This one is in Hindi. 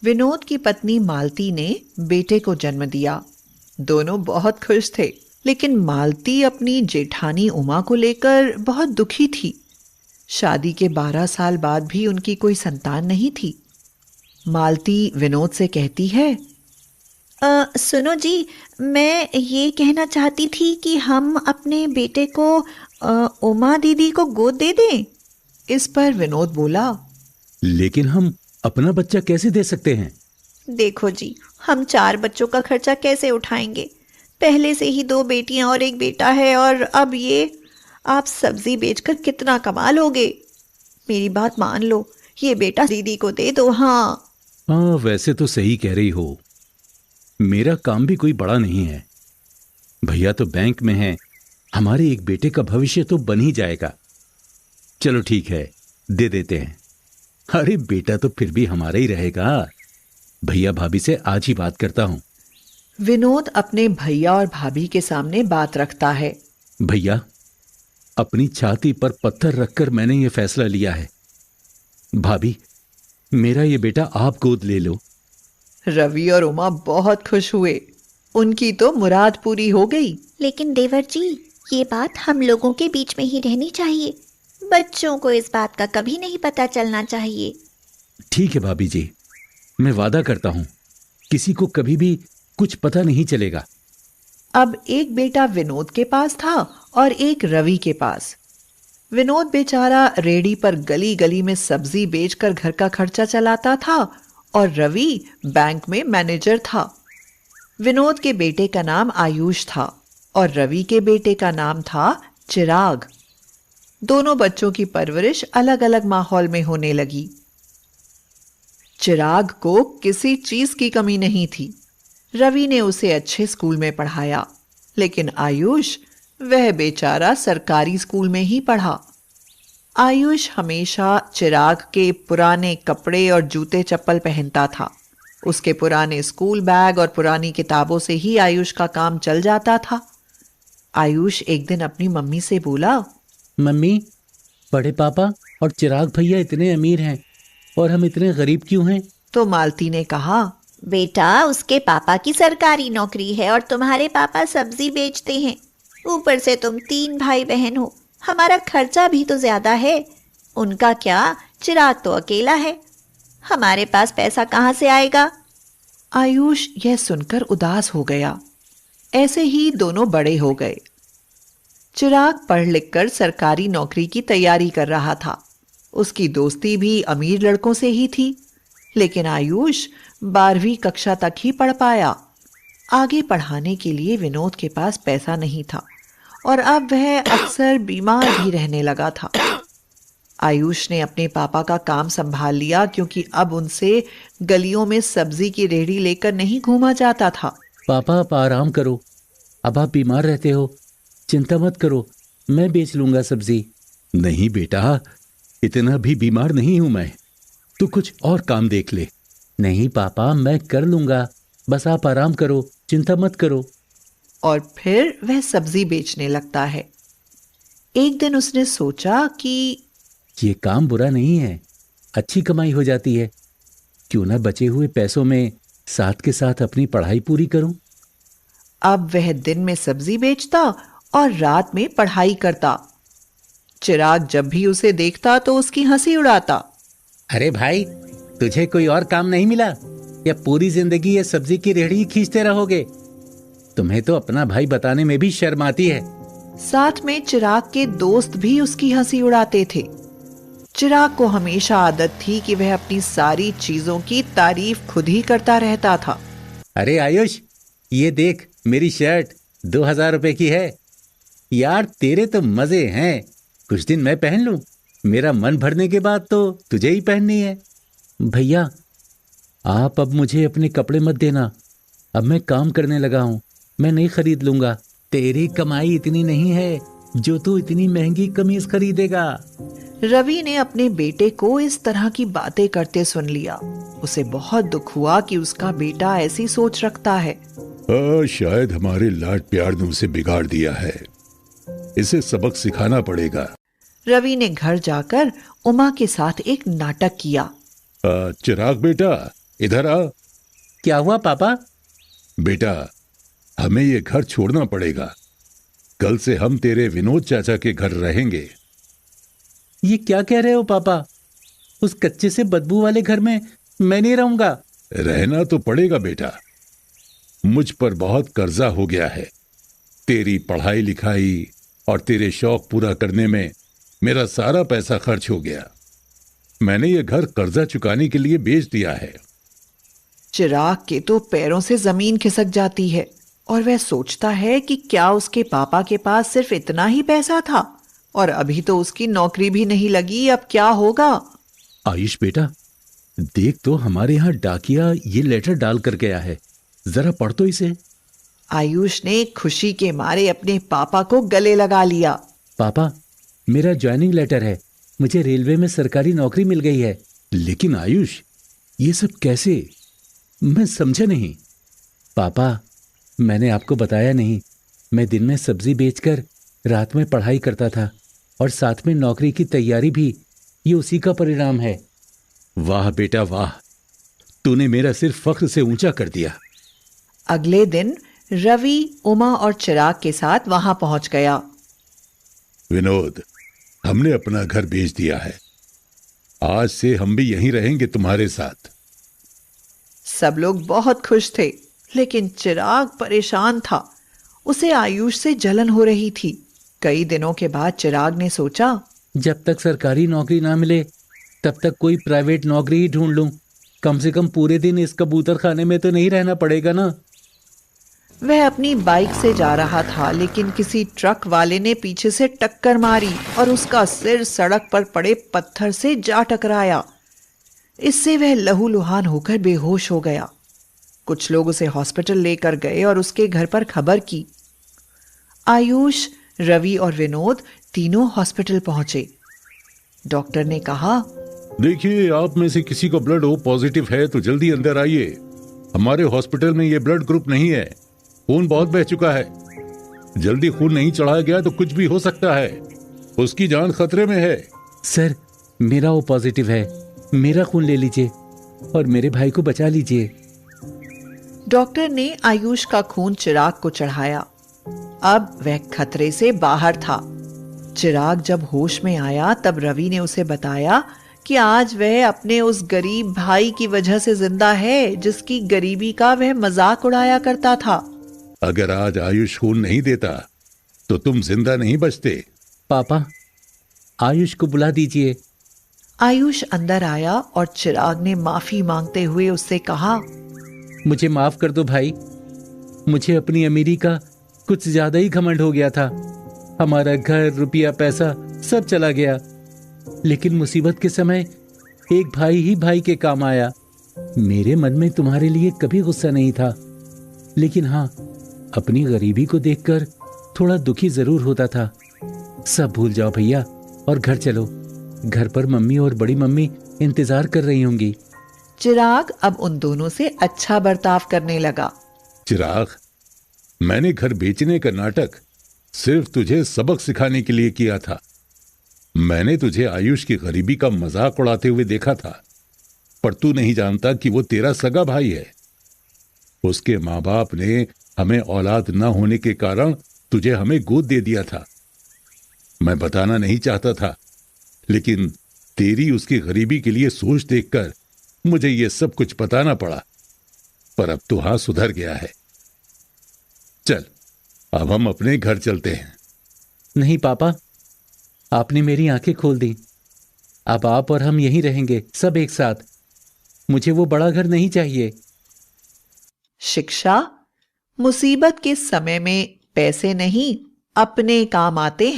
विनोद की पत्नी मालती ने बेटे को जन्म दिया। दोनों बहुत खुश थे, लेकिन मालती अपनी जेठानी उमा को लेकर बहुत दुखी थी। शादी के 12 साल बाद भी उनकी कोई संतान नहीं थी। मालती विनोद से कहती है, सुनो जी, मैं ये कहना चाहती थी कि हम अपने बेटे को उमा दीदी को गोद दे दें। इस पर विनोद बोला, लेकिन हम अपना बच्चा कैसे दे सकते हैं? देखो जी, हम 4 बच्चों का खर्चा कैसे उठाएंगे? पहले से ही 2 बेटियां और 1 बेटा है, और अब ये आप सब्जी बेचकर कितना कमा लोगे? मेरी बात मान लो, ये बेटा दीदी को दे दो। हाँ वैसे तो सही कह रही हो। मेरा काम भी कोई बड़ा नहीं है। भैया तो बैंक में है, हमारे एक बेटे का भविष्य तो बन ही जाएगा। चलो ठीक है, दे देते हैं। अरे बेटा तो फिर भी हमारा ही रहेगा। भैया भाभी से आज ही बात करता हूं। विनोद अपने भैया और भाभी के सामने बात रखता है। भैया, अपनी छाती पर पत्थर रखकर मैंने ये फैसला लिया है। भाभी, मेरा ये बेटा आप गोद ले लो। रवि और उमा बहुत खुश हुए। उनकी तो मुराद पूरी हो गई। लेकिन देवर जी, ये बात हम लोगों के बीच में ही रहनी चाहिए। बच्चों को इस बात का कभी नहीं पता चलना चाहिए। ठीक है भाभी जी, मैं वादा करता हूं, किसी को कभी भी कुछ पता नहीं चलेगा। अब एक बेटा विनोद के पास था और एक रवि के पास। विनोद बेचारा रेडी पर गली गली में सब्जी बेचकर घर का खर्चा चलाता था और रवि बैंक में मैनेजर था। विनोद के बेटे का नाम आयुष था और रवि के बेटे का नाम था चिराग। दोनों बच्चों की परवरिश अलग अलग माहौल में होने लगी। चिराग को किसी चीज की कमी नहीं थी। रवि ने उसे अच्छे स्कूल में पढ़ाया, लेकिन आयुष, वह बेचारा सरकारी स्कूल में ही पढ़ा। आयुष हमेशा चिराग के पुराने कपड़े और जूते चप्पल पहनता था। उसके पुराने स्कूल बैग और पुरानी किताबों से ही आयुष का काम चल जाता था। आयुष एक दिन अपनी मम्मी से बोला, मम्मी, बड़े पापा और चिराग भैया इतने अमीर हैं और हम इतने गरीब क्यों हैं? तो मालती ने कहा, बेटा, उसके पापा की सरकारी नौकरी है और तुम्हारे पापा सब्जी बेचते हैं। ऊपर से तुम 3 भाई बहन हो, हमारा खर्चा भी तो ज्यादा है। उनका क्या, चिराग तो अकेला है, हमारे पास पैसा कहाँ से आएगा? आयुष यह सुनकर उदास हो गया। ऐसे ही दोनों बड़े हो गए। चिराग पढ़ लिखकर सरकारी नौकरी की तैयारी कर रहा था। उसकी दोस्ती भी अमीर लड़कों से ही थी, लेकिन आयुष 12वीं कक्षा तक ही पढ़ पाया। आगे पढ़ाने के लिए विनोद के पास पैसा नहीं था और अब वह अक्सर बीमार भी रहने लगा था। आयुष ने अपने पापा का काम संभाल लिया, क्योंकि अब उनसे गलियों में सब्जी की रेहड़ी लेकर नहीं घूमा जाता था। पापा, आप आराम करो, अब आप बीमार रहते हो, चिंता मत करो, मैं बेच लूंगा सब्जी। नहीं बेटा, इतना भी बीमार नहीं हूं मैं, तू कुछ और काम देख ले। नहीं पापा, मैं कर लूंगा, बस आप आराम करो, चिंता मत करो। और फिर वह सब्जी बेचने लगता है। एक दिन उसने सोचा कि ये काम बुरा नहीं है, अच्छी कमाई हो जाती है। क्यों ना बचे हुए पैसों में साथ के साथ अपनी पढ़ाई पूरी करूं। अब वह दिन में सब्जी बेचता और रात में पढ़ाई करता। चिराग जब भी उसे देखता तो उसकी हंसी उड़ाता। अरे भाई, तुझे कोई और काम नहीं मिला या पूरी जिंदगी ये सब्जी की रेहड़ी खींचते रहोगे? तुम्हें तो अपना भाई बताने में भी शर्म आती है। साथ में चिराग के दोस्त भी उसकी हंसी उड़ाते थे। चिराग को हमेशा आदत थी कि वह अपनी सारी चीजों की तारीफ खुद ही करता रहता था। अरे आयुष, ये देख, मेरी शर्ट 2000 रुपए की है। यार, तेरे तो मजे हैं, कुछ दिन मैं पहन लूं, मेरा मन भरने के बाद तो तुझे ही पहननी है। भैया, आप अब मुझे अपने कपड़े मत देना, अब मैं काम करने लगा हूं, मैं नहीं खरीद लूंगा। तेरी कमाई इतनी नहीं है जो तू इतनी महंगी कमीज खरीदेगा। रवि ने अपने बेटे को इस तरह की बातें करते सुन लिया। उसे बहुत दुख हुआ कि उसका बेटा ऐसी सोच रखता है। शायद हमारे लाड प्यार ने उसे बिगाड़ दिया है, इसे सबक सिखाना पड़ेगा। रवि ने घर जाकर उमा के साथ एक नाटक किया। चिराग बेटा, इधर आ। क्या हुआ पापा? बेटा, हमें ये घर छोड़ना पड़ेगा। कल से हम तेरे विनोद चाचा के घर रहेंगे। ये क्या कह रहे हो पापा? उस कच्चे से बदबू वाले घर में मैं नहीं रहूंगा। रहना तो पड़ेगा बेटा। मुझ पर बहुत कर्जा हो गया है। तेरी पढ़ाई लिखाई और तेरे शौक पूरा करने में मेरा सारा पैसा खर्च हो गया। मैंने ये घर कर्जा चुकाने के लिए बेच दिया है। चिराग के तो पैरों से जमीन खिसक जाती है और वह सोचता है कि क्या उसके पापा के पास सिर्फ इतना ही पैसा था और अभी तो उसकी नौकरी भी नहीं लगी, अब क्या होगा। आयुष बेटा, देख तो हमारे यहाँ डाकिया ये लेटर डाल कर गया है, जरा पढ़ तो इसे। आयुष ने खुशी के मारे अपने पापा को गले लगा लिया। पापा, मेरा ज्वाइनिंग लेटर है, मुझे रेलवे में सरकारी नौकरी मिल गई है। लेकिन आयुष, ये सब कैसे? मैं समझा नहीं। पापा, मैंने आपको बताया नहीं, मैं दिन में सब्जी बेचकर रात में पढ़ाई करता था और साथ में नौकरी की तैयारी भी। ये उसी का परिणाम है। वाह बेटा वाह, तूने मेरा सिर फख्र से ऊंचा कर दिया। अगले दिन रवि उमा और चिराग के साथ वहां पहुंच गया। विनोद, हमने अपना घर बेच दिया है। आज से हम भी यहीं रहेंगे तुम्हारे साथ। सब लोग बहुत खुश थे, लेकिन चिराग परेशान था। उसे आयुष से जलन हो रही थी। कई दिनों के बाद चिराग ने सोचा, जब तक सरकारी नौकरी ना मिले तब तक कोई प्राइवेट नौकरी ही ढूंढ लूं। कम से कम पूरे दिन इस कबूतर खाने में तो नहीं रहना पड़ेगा ना। वह अपनी बाइक से जा रहा था, लेकिन किसी ट्रक वाले ने पीछे से टक्कर मारी और उसका सिर सड़क पर पड़े पत्थर से जा टकराया। इससे वह लहूलुहान होकर बेहोश हो गया। कुछ लोग उसे हॉस्पिटल लेकर गए और उसके घर पर खबर की। आयुष, रवि और विनोद तीनों हॉस्पिटल पहुंचे। डॉक्टर ने कहा, देखिए, आप में से किसी को ब्लड ओ पॉजिटिव है तो जल्दी अंदर आइए। हमारे हॉस्पिटल में ये ब्लड ग्रुप नहीं है। खून बहुत बह चुका है। जल्दी खून नहीं चढ़ाया गया तो कुछ भी हो सकता है। उसकी जान खतरे में है। सर, मेरा ओ पॉजिटिव है, मेरा खून ले लीजिए और मेरे भाई को बचा लीजिए। डॉक्टर ने आयुष का खून चिराग को चढ़ाया। अब वह खतरे से बाहर था। चिराग जब होश में आया तब रवि ने उसे बताया कि आज वह अपने उस गरीब भाई की वजह से जिंदा है, जिसकी गरीबी का वह मजाक उड़ाया करता था। अगर आज आयुष खून नहीं देता तो तुम जिंदा नहीं बचते। पापा, आयुष को बुला दीजिए। आयुष अंदर आया और चिराग ने माफी मांगते हुए उससे कहा, मुझे माफ कर दो भाई, मुझे अपनी अमीरी का कुछ ज्यादा ही घमंड हो गया था। हमारा घर, रुपया, पैसा सब चला गया। लेकिन मुसीबत के समय एक भाई ही भाई के काम आया। मेरे मन में तुम्हारे लिए कभी गुस्सा नहीं था, लेकिन हाँ, अपनी गरीबी को देखकर थोड़ा दुखी जरूर होता था। सब भूल जाओ भैया और घर चलो। घर पर मम्मी और बड़ी मम्मी इंतजार कर रही होंगी। चिराग अब उन दोनों से अच्छा बर्ताव करने लगा। चिराग, मैंने घर बेचने का नाटक सिर्फ तुझे सबक सिखाने के लिए किया था। मैंने तुझे आयुष की गरीबी का मजाक उड़ाते हुए देखा था, पर तू नहीं जानता कि वो तेरा सगा भाई है। उसके माँ बाप ने हमें औलाद न होने के कारण तुझे हमें गोद दे दिया था। मैं बताना नहीं चाहता था, लेकिन तेरी उसकी गरीबी के लिए सोच देखकर मुझे ये सब कुछ बताना पड़ा। पर अब तो हाँ, सुधर गया है। चल, अब हम अपने घर चलते हैं। नहीं पापा, आपने मेरी आंखें खोल दी। अब आप और हम यहीं रहेंगे, सब एक साथ। मुझे वो बड़ा घर नहीं चाहिए। शिक्षा मुसीबत के समय में पैसे नहीं, अपने काम आते हैं।